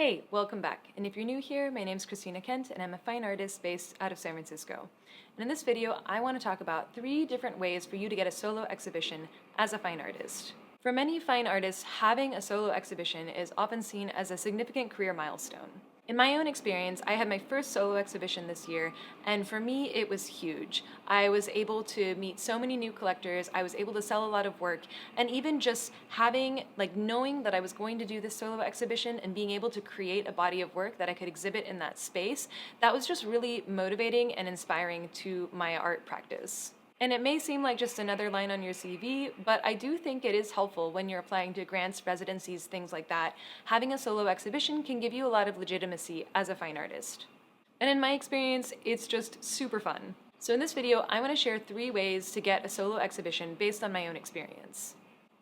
Hey, welcome back. And if you're new here, my name's Christina Kent, and I'm a fine artist based out of San Francisco. And in this video, I want to talk about 3 different ways for you to get a solo exhibition as a fine artist. For many fine artists, having a solo exhibition is often seen as a significant career milestone. In my own experience, I had my first solo exhibition this year, and for me, it was huge. I was able to meet so many new collectors, I was able to sell a lot of work, and even just knowing that I was going to do this solo exhibition and being able to create a body of work that I could exhibit in that space, that was just really motivating and inspiring to my art practice. And it may seem like just another line on your CV, but I do think it is helpful when you're applying to grants, residencies, things like that. Having a solo exhibition can give you a lot of legitimacy as a fine artist. And in my experience, it's just super fun. So in this video, I want to share 3 ways to get a solo exhibition based on my own experience.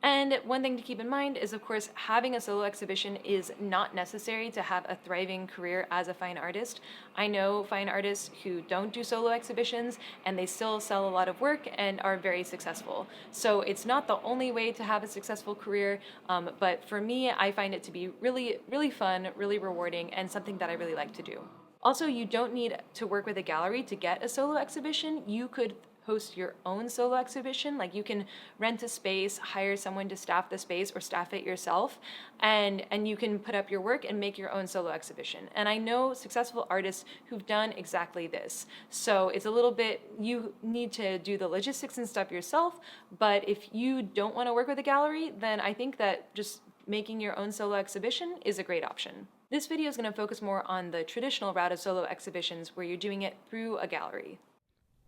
And one thing to keep in mind is, of course, having a solo exhibition is not necessary to have a thriving career as a fine artist. I know fine artists who don't do solo exhibitions and they still sell a lot of work and are very successful. So it's not the only way to have a successful career, but for me, I find it to be really, really fun, really rewarding, and something that I really like to do. Also, you don't need to work with a gallery to get a solo exhibition. You could host your own solo exhibition. Like, you can rent a space, hire someone to staff the space or staff it yourself, and you can put up your work and make your own solo exhibition. And I know successful artists who've done exactly this. So it's a little bit, you need to do the logistics and stuff yourself, but if you don't want to work with a gallery, then I think that just making your own solo exhibition is a great option. This video is going to focus more on the traditional route of solo exhibitions where you're doing it through a gallery.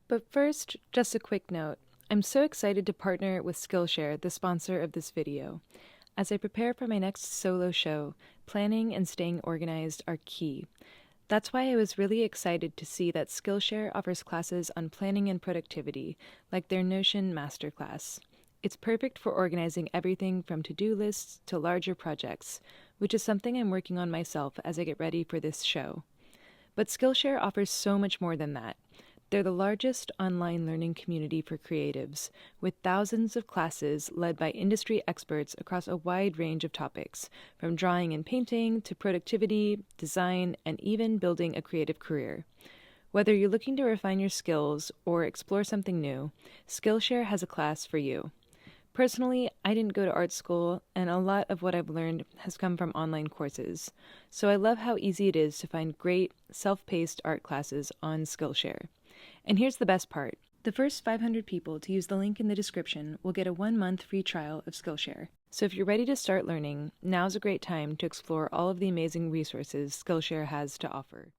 But first, just a quick note. I'm so excited to partner with Skillshare, the sponsor of this video. As I prepare for my next solo show, planning and staying organized are key. That's why I was really excited to see that Skillshare offers classes on planning and productivity, like their Notion Masterclass. It's perfect for organizing everything from to-do lists to larger projects, which is something I'm working on myself as I get ready for this show. But Skillshare offers so much more than that. They're the largest online learning community for creatives, with thousands of classes led by industry experts across a wide range of topics, from drawing and painting to productivity, design, and even building a creative career. Whether you're looking to refine your skills or explore something new, Skillshare has a class for you. Personally, I didn't go to art school, and a lot of what I've learned has come from online courses, so I love how easy it is to find great, self-paced art classes on Skillshare. And here's the best part. The first 500 people to use the link in the description will get a 1-month free trial of Skillshare. So if you're ready to start learning, now's a great time to explore all of the amazing resources Skillshare has to offer.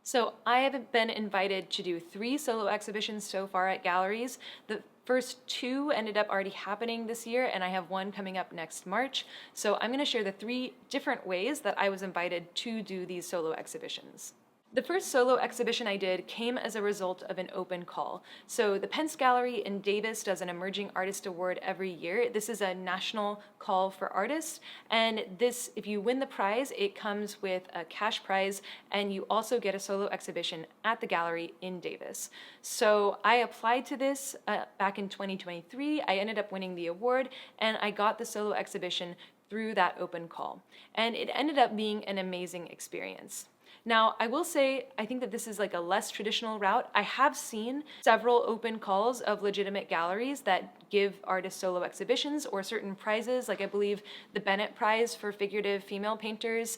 So I have been invited to do 3 solo exhibitions so far at galleries. The first 2 ended up already happening this year, and I have 1 coming up next March. So I'm going to share the 3 different ways that I was invited to do these solo exhibitions. The first solo exhibition I did came as a result of an open call. So the Pence Gallery in Davis does an Emerging Artist Award every year. This is a national call for artists, and this, if you win the prize, it comes with a cash prize, and you also get a solo exhibition at the gallery in Davis. So I applied to this back in 2023. I ended up winning the award, and I got the solo exhibition through that open call. And it ended up being an amazing experience. Now, I will say, I think that this is like a less traditional route. I have seen several open calls of legitimate galleries that give artists solo exhibitions or certain prizes, like I believe the Bennett Prize for figurative female painters.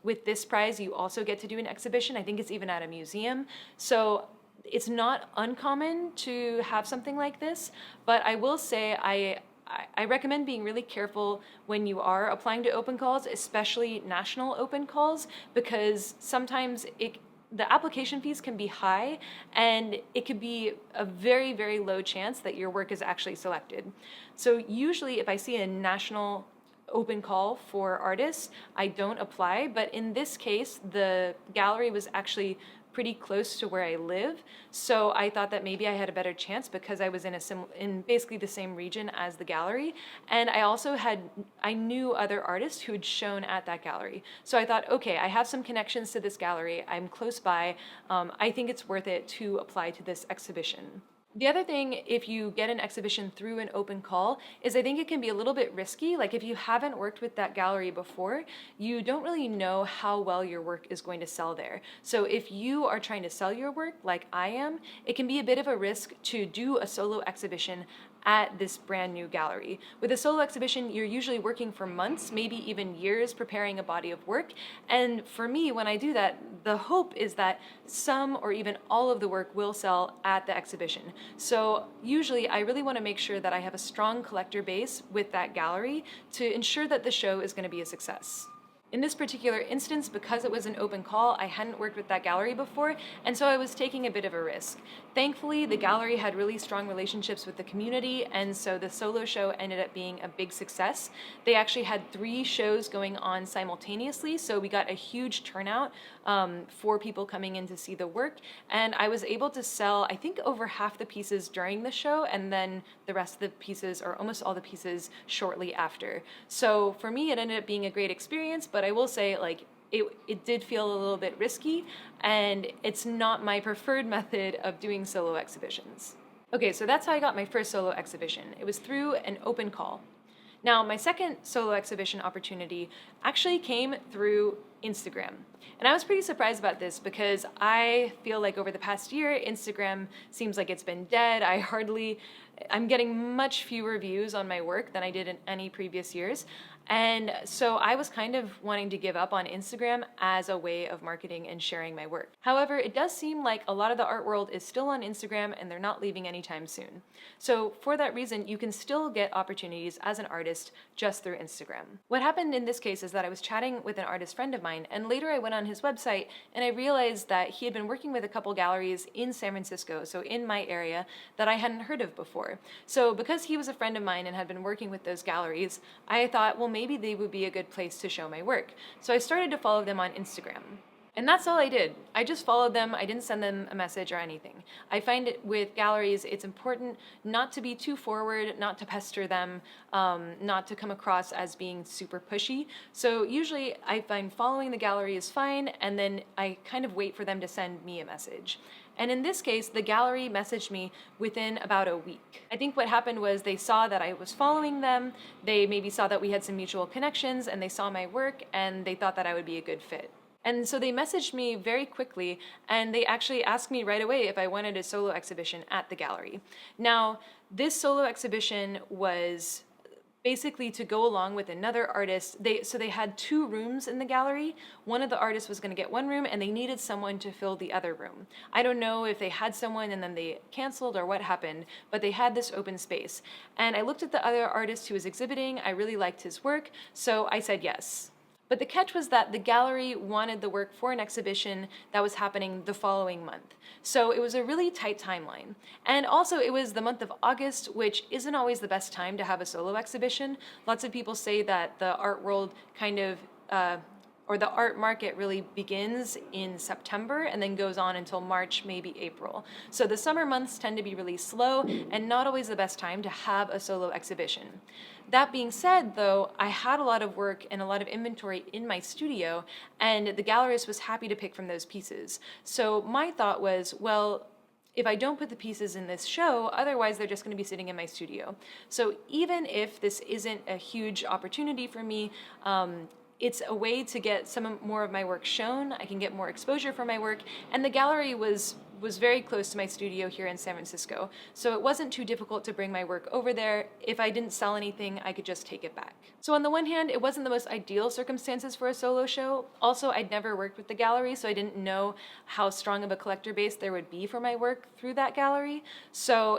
With this prize, you also get to do an exhibition. I think it's even at a museum. So it's not uncommon to have something like this, but I will say I recommend being really careful when you are applying to open calls, especially national open calls, because sometimes the application fees can be high, and it could be a very, very low chance that your work is actually selected. So usually if I see a national open call for artists, I don't apply, but in this case, the gallery was actually pretty close to where I live, so I thought that maybe I had a better chance because I was in basically the same region as the gallery, and I knew other artists who had shown at that gallery. So I thought, okay, I have some connections to this gallery, I'm close by, I think it's worth it to apply to this exhibition. The other thing, if you get an exhibition through an open call, is I think it can be a little bit risky. Like if you haven't worked with that gallery before, you don't really know how well your work is going to sell there. So if you are trying to sell your work, like I am, it can be a bit of a risk to do a solo exhibition at this brand new gallery. With a solo exhibition, you're usually working for months, maybe even years, preparing a body of work. And for me, when I do that, the hope is that some or even all of the work will sell at the exhibition. So usually I really want to make sure that I have a strong collector base with that gallery to ensure that the show is going to be a success. In this particular instance, because it was an open call, I hadn't worked with that gallery before, and so I was taking a bit of a risk. Thankfully, the gallery had really strong relationships with the community, and so the solo show ended up being a big success. They actually had 3 shows going on simultaneously, so we got a huge turnout for people coming in to see the work, and I was able to sell, I think, over half the pieces during the show, and then the rest of the pieces, or almost all the pieces, shortly after. So for me, it ended up being a great experience, but I will say, like, it did feel a little bit risky, and it's not my preferred method of doing solo exhibitions. Okay, so that's how I got my first solo exhibition. It was through an open call. Now, my second solo exhibition opportunity actually came through Instagram. And I was pretty surprised about this because I feel like over the past year, Instagram seems like it's been dead. I'm getting much fewer views on my work than I did in any previous years. And so I was kind of wanting to give up on Instagram as a way of marketing and sharing my work. However, it does seem like a lot of the art world is still on Instagram and they're not leaving anytime soon. So for that reason, you can still get opportunities as an artist just through Instagram. What happened in this case is that I was chatting with an artist friend of mine, and later I went on his website and I realized that he had been working with a couple galleries in San Francisco, so in my area, that I hadn't heard of before. So because he was a friend of mine and had been working with those galleries, I thought, well, maybe they would be a good place to show my work. So I started to follow them on Instagram. And that's all I did. I just followed them. I didn't send them a message or anything. I find it with galleries, it's important not to be too forward, not to pester them, not to come across as being super pushy. So usually I find following the gallery is fine, and then I kind of wait for them to send me a message. And in this case, the gallery messaged me within about a week. I think what happened was they saw that I was following them, they maybe saw that we had some mutual connections, and they saw my work, and they thought that I would be a good fit. And so they messaged me very quickly, and they actually asked me right away if I wanted a solo exhibition at the gallery. Now, this solo exhibition was basically to go along with another artist. So they had 2 rooms in the gallery. One of the artists was going to get one room, and they needed someone to fill the other room. I don't know if they had someone and then they canceled or what happened, but they had this open space. And I looked at the other artist who was exhibiting. I really liked his work, so I said yes. But the catch was that the gallery wanted the work for an exhibition that was happening the following month. So it was a really tight timeline. And also it was the month of August, which isn't always the best time to have a solo exhibition. Lots of people say that the art world kind of, or the art market really begins in September and then goes on until March, maybe April. So the summer months tend to be really slow and not always the best time to have a solo exhibition. That being said, though, I had a lot of work and a lot of inventory in my studio, and the gallerist was happy to pick from those pieces. So my thought was, well, if I don't put the pieces in this show, otherwise they're just going to be sitting in my studio. So even if this isn't a huge opportunity for me, it's a way to get some more of my work shown. I can get more exposure for my work, and the gallery was very close to my studio here in San Francisco, so it wasn't too difficult to bring my work over there. If I didn't sell anything, I could just take it back. So on the one hand, it wasn't the most ideal circumstances for a solo show. Also, I'd never worked with the gallery, so I didn't know how strong of a collector base there would be for my work through that gallery. So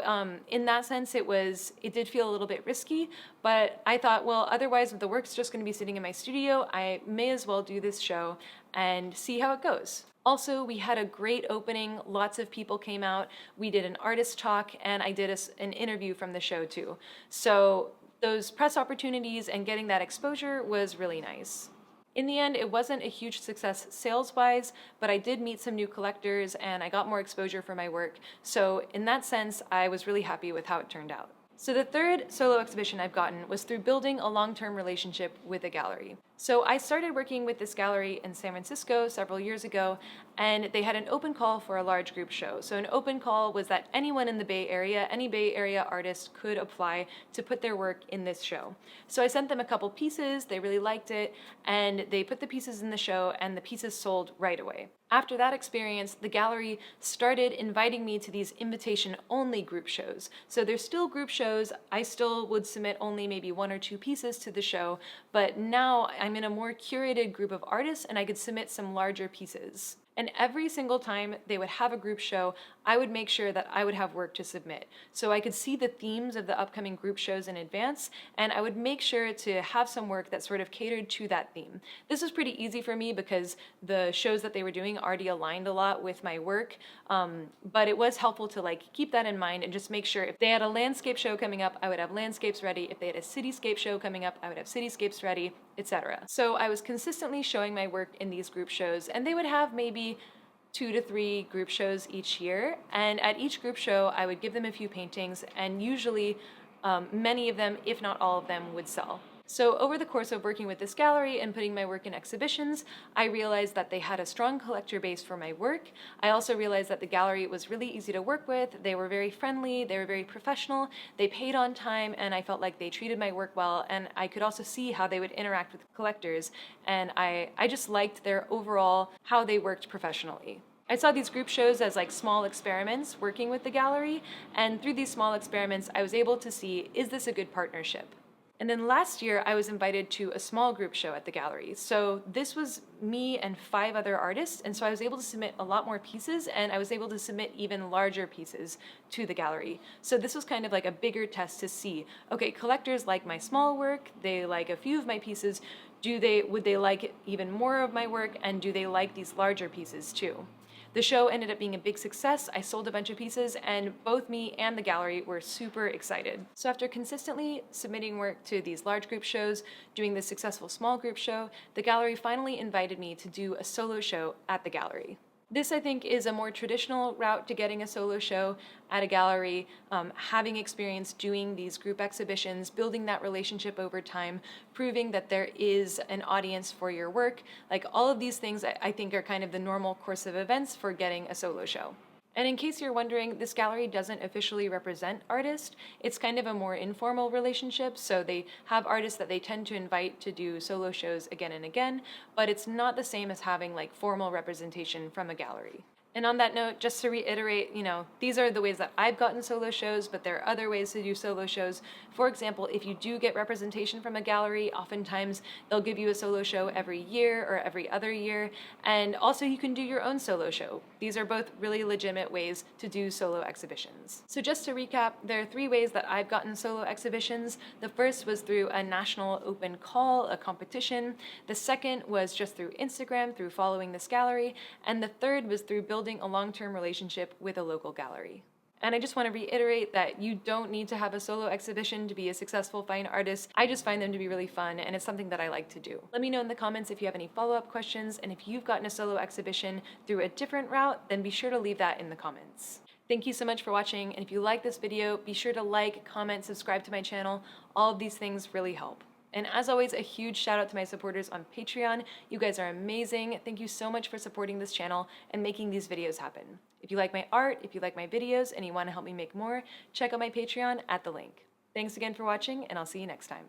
in that sense, it did feel a little bit risky, but I thought, well, otherwise the work's just going to be sitting in my studio. I may as well do this show and see how it goes. Also, we had a great opening. Lots of people came out. We did an artist talk, and I did an interview from the show too. So those press opportunities and getting that exposure was really nice. In the end, it wasn't a huge success sales-wise, but I did meet some new collectors and I got more exposure for my work. So in that sense, I was really happy with how it turned out. So the third solo exhibition I've gotten was through building a long-term relationship with a gallery. So I started working with this gallery in San Francisco several years ago, and they had an open call for a large group show. So an open call was that anyone in the Bay Area, any Bay Area artist could apply to put their work in this show. So I sent them a couple pieces, they really liked it, and they put the pieces in the show, and the pieces sold right away. After that experience, the gallery started inviting me to these invitation-only group shows. So there's still group shows. I still would submit only maybe 1 or 2 pieces to the show, but now I'm in a more curated group of artists and I could submit some larger pieces. And every single time they would have a group show, I would make sure that I would have work to submit. So I could see the themes of the upcoming group shows in advance, and I would make sure to have some work that sort of catered to that theme. This was pretty easy for me because the shows that they were doing already aligned a lot with my work, but it was helpful to like keep that in mind and just make sure if they had a landscape show coming up, I would have landscapes ready. If they had a cityscape show coming up, I would have cityscapes ready, etc. So I was consistently showing my work in these group shows, and they would have maybe 2 to 3 group shows each year, and at each group show I would give them a few paintings, and usually many of them, if not all of them, would sell. So over the course of working with this gallery and putting my work in exhibitions, I realized that they had a strong collector base for my work. I also realized that the gallery was really easy to work with. They were very friendly, they were very professional, they paid on time, and I felt like they treated my work well, and I could also see how they would interact with collectors, and I just liked their overall how they worked professionally. I saw these group shows as like small experiments working with the gallery, and through these small experiments I was able to see, is this a good partnership? And then last year, I was invited to a small group show at the gallery. So this was me and 5 other artists, and so I was able to submit a lot more pieces, and I was able to submit even larger pieces to the gallery. So this was kind of like a bigger test to see, okay, collectors like my small work, they like a few of my pieces, would they like even more of my work, and do they like these larger pieces too? The show ended up being a big success. I sold a bunch of pieces, and both me and the gallery were super excited. So after consistently submitting work to these large group shows, doing this successful small group show, the gallery finally invited me to do a solo show at the gallery. This, I think, is a more traditional route to getting a solo show at a gallery, having experience doing these group exhibitions, building that relationship over time, proving that there is an audience for your work. Like all of these things, I think are kind of the normal course of events for getting a solo show. And in case you're wondering, this gallery doesn't officially represent artists. It's kind of a more informal relationship, so they have artists that they tend to invite to do solo shows again and again, but it's not the same as having like formal representation from a gallery. And on that note, just to reiterate, these are the ways that I've gotten solo shows, but there are other ways to do solo shows. For example, if you do get representation from a gallery, oftentimes they'll give you a solo show every year or every other year. And also you can do your own solo show. These are both really legitimate ways to do solo exhibitions. So just to recap, there are 3 ways that I've gotten solo exhibitions. The first was through a national open call, a competition. The second was just through Instagram, through following this gallery. And the third was through building a long-term relationship with a local gallery. And I just want to reiterate that you don't need to have a solo exhibition to be a successful fine artist. I just find them to be really fun, and it's something that I like to do. Let me know in the comments if you have any follow-up questions, and if you've gotten a solo exhibition through a different route, then be sure to leave that in the comments. Thank you so much for watching, and if you like this video, be sure to like, comment, subscribe to my channel. All of these things really help. And as always, a huge shout out to my supporters on Patreon. You guys are amazing. Thank you so much for supporting this channel and making these videos happen. If you like my art, if you like my videos, and you want to help me make more, check out my Patreon at the link. Thanks again for watching, and I'll see you next time.